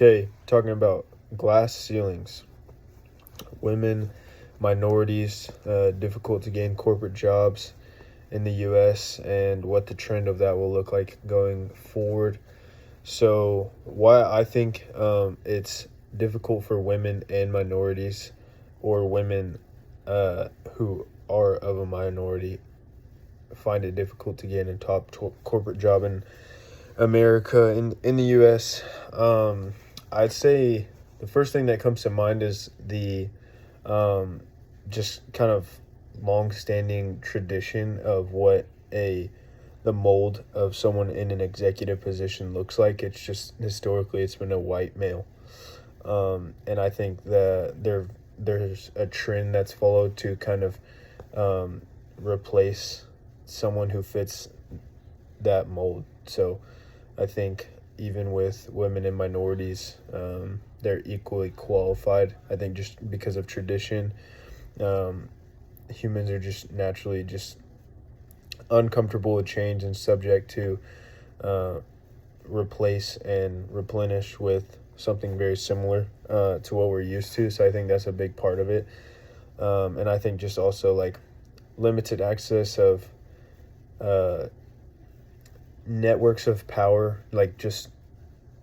Okay, talking about glass ceilings, women, minorities, difficult to gain corporate jobs in the US, and what the trend of that will look like going forward. So, why I think it's difficult for women and minorities, or women who are of a minority, find it difficult to get a corporate job in America, in the US. I'd say the first thing that comes to mind is the um, just kind of long-standing tradition of what a the mold of someone in an executive position looks like. It's just historically it's been a white male, and I think there's a trend that's followed to kind of um, replace someone who fits that mold. So I think even with women and minorities, they're equally qualified. I think just because of tradition, um, humans are just naturally just uncomfortable with change and subject to uh, replace and replenish with something very similar to what we're used to. So I think that's a big part of it. And I think just also like limited access of uh, networks of power, like just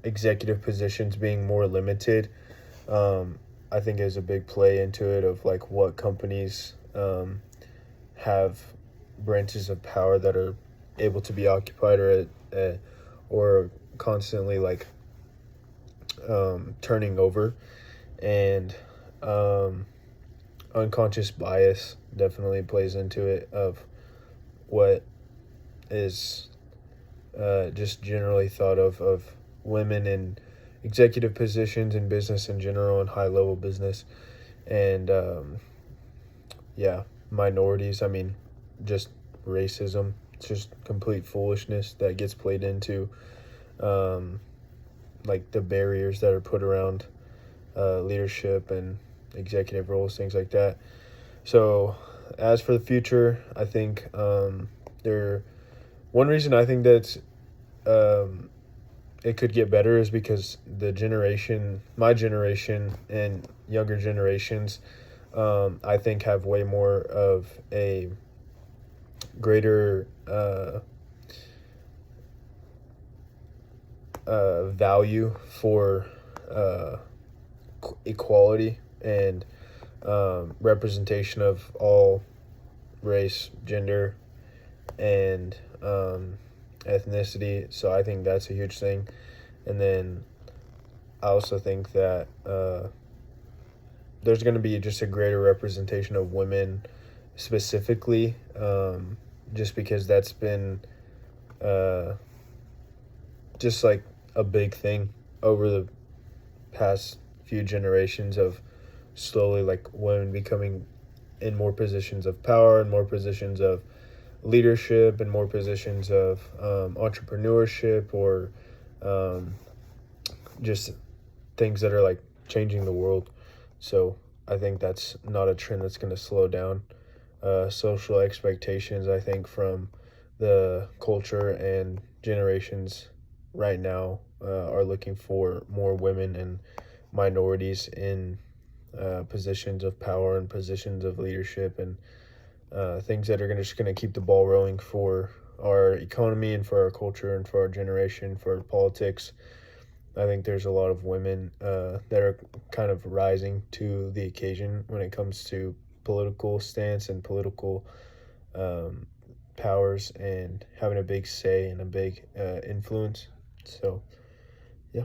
executive positions being more limited, um, I think is a big play into it of like what companies have branches of power that are able to be occupied or constantly like turning over, and um, unconscious bias definitely plays into it of what is just generally thought of women in executive positions in business in general and high level business, and yeah, minorities. I mean, just racism. It's just complete foolishness that gets played into, um, like the barriers that are put around leadership and executive roles, things like that. So, as for the future, I think there. One reason I think that um, it could get better is because my generation, and younger generations, I think have way more of a greater value for uh, equality and representation of all race, gender, and ethnicity. So I think that's a huge thing. And then I also think that there's going to be just a greater representation of women specifically, just because that's been uh, just like a big thing over the past few generations of slowly like women becoming in more positions of power and more positions of leadership and more positions of entrepreneurship, or um, just things that are like changing the world. So I think that's not a trend that's going to slow down. Social expectations, I think, from the culture and generations right now are looking for more women and minorities in positions of power and positions of leadership, and things that are just going to keep the ball rolling for our economy and for our culture and for our generation, for politics. I think there's a lot of women that are kind of rising to the occasion when it comes to political stance and political um, powers and having a big say and a big influence. So, yeah.